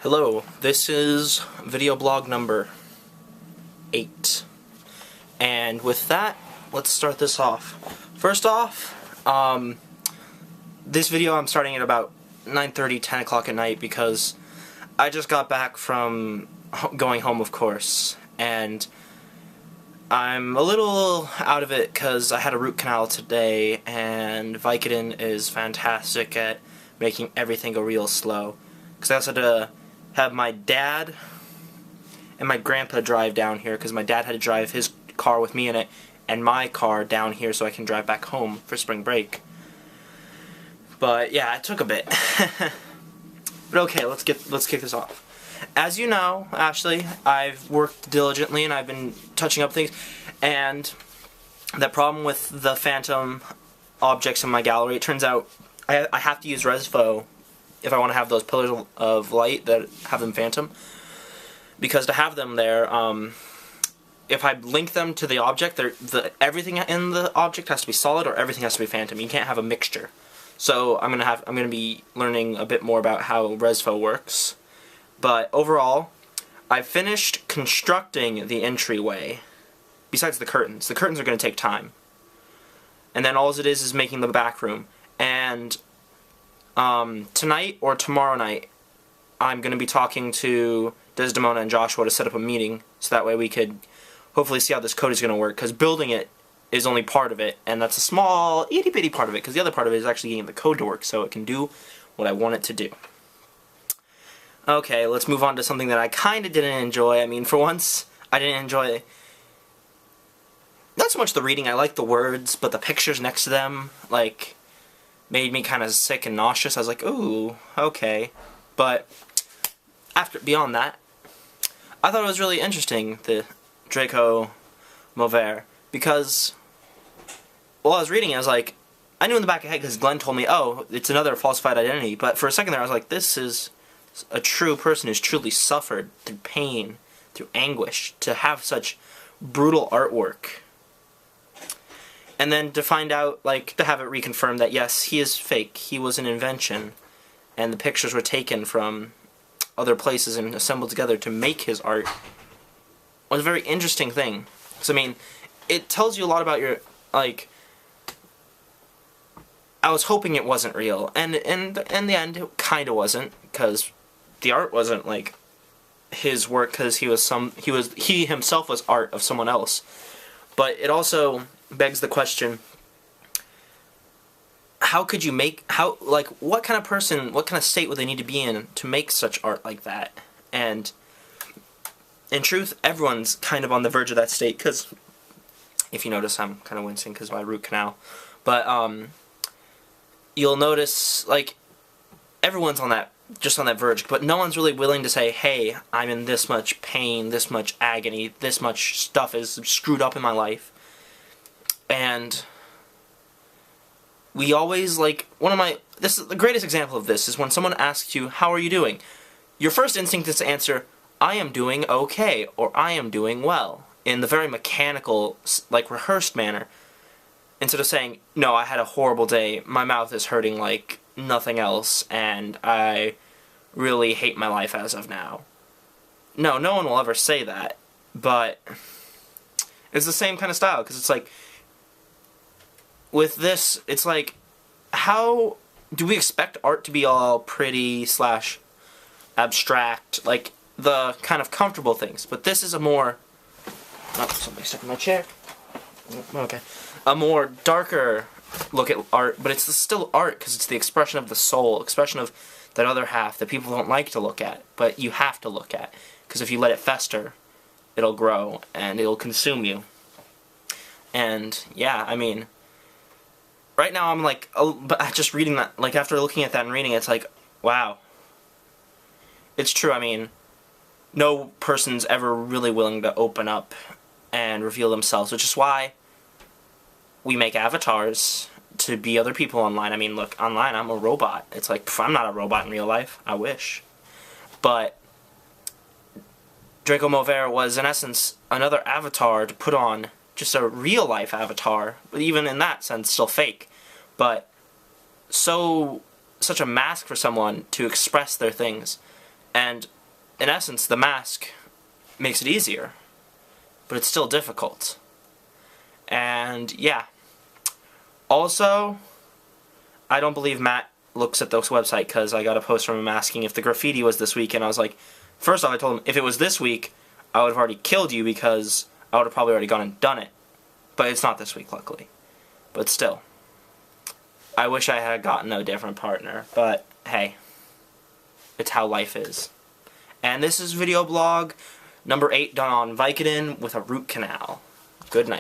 Hello, this is video blog number 8. And with that, let's start this off. First off, this video I'm starting at about 9:30, 10 o'clock at night because I just got back from going home, of course, and I'm a little out of it because I had a root canal today, and Vicodin is fantastic at making everything go real slow. Because I also had to have my dad and my grandpa drive down here because my dad had to drive his car with me in it and my car down here so I can drive back home for spring break. But yeah, it took a bit. But okay, let's kick this off. As you know, Ashley, I've worked diligently and I've been touching up things, and that problem with the phantom objects in my gallery, it turns out I have to use Resvo if I want to have those pillars of light that have them phantom, because to have them there, if I link them to the object, everything in the object has to be solid or everything has to be phantom. You can't have a mixture. So I'm gonna be learning a bit more about how Resvo works. But overall, I finished constructing the entryway. Besides the curtains are going to take time, and then all it is making the back room. And tonight or tomorrow night, I'm going to be talking to Desdemona and Joshua to set up a meeting, so that way we could hopefully see how this code is going to work, because building it is only part of it, and that's a small, itty-bitty part of it, because the other part of it is actually getting the code to work so it can do what I want it to do. Okay, let's move on to something that I kind of didn't enjoy. I mean, for once, I didn't enjoy not so much the reading. I liked the words, but the pictures next to them, like, made me kind of sick and nauseous. I was like, ooh, okay. But beyond that, I thought it was really interesting, the Draco Mauvert, because while I was reading it, I was like, I knew in the back of my head because Glenn told me, oh, it's another falsified identity. But for a second there, I was like, this is a true person who's truly suffered through pain, through anguish, to have such brutal artwork. And then to find out, like, to have it reconfirmed that yes, he is fake, he was an invention, and the pictures were taken from other places and assembled together to make his art, was a very interesting thing. So I mean, it tells you a lot about your, like, I was hoping it wasn't real, and in the end it kinda wasn't, because the art wasn't like his work, because he himself was art of someone else. But it also begs the question, how could you what kind of person, what kind of state would they need to be in to make such art like that? And in truth, everyone's kind of on the verge of that state, because if you notice, I'm kind of wincing because of my root canal. But you'll notice, like, everyone's just on that verge, but no one's really willing to say, hey, I'm in this much pain, this much agony, this much stuff is screwed up in my life. And we always, like, this is the greatest example of this, is when someone asks you, how are you doing? Your first instinct is to answer, I am doing okay, or I am doing well, in the very mechanical, like, rehearsed manner, instead of saying, no, I had a horrible day, my mouth is hurting like nothing else, and I really hate my life as of now. No one will ever say that, but it's the same kind of style, because it's like, with this, it's like, how do we expect art to be all pretty / abstract, like the kind of comfortable things? But this is a more, oh, somebody stuck in my chair. Okay, a more darker look at art, but it's still art because it's the expression of the soul, expression of that other half that people don't like to look at, but you have to look at, because if you let it fester, it'll grow and it'll consume you. And yeah, I mean, right now I'm like, but just reading that, like, after looking at that and reading it, it's like, wow, it's true. I mean, no person's ever really willing to open up and reveal themselves, which is why we make avatars to be other people online. I mean, look, online I'm a robot. It's like, I'm not a robot in real life. I wish. But Draco Mauvert was, in essence, another avatar to put on, just a real-life avatar, but even in that sense, still fake. But such a mask for someone to express their things, And in essence, the mask makes it easier, but it's still difficult. And yeah. Also, I don't believe Matt looks at this website because I got a post from him asking if the graffiti was this week, and I was like, first off, I told him if it was this week, I would have already killed you because I would have probably already gone and done it. But it's not this week, luckily. But still, I wish I had gotten a different partner, but hey, it's how life is. And this is video blog number 8 done on Vicodin with a root canal. Good night.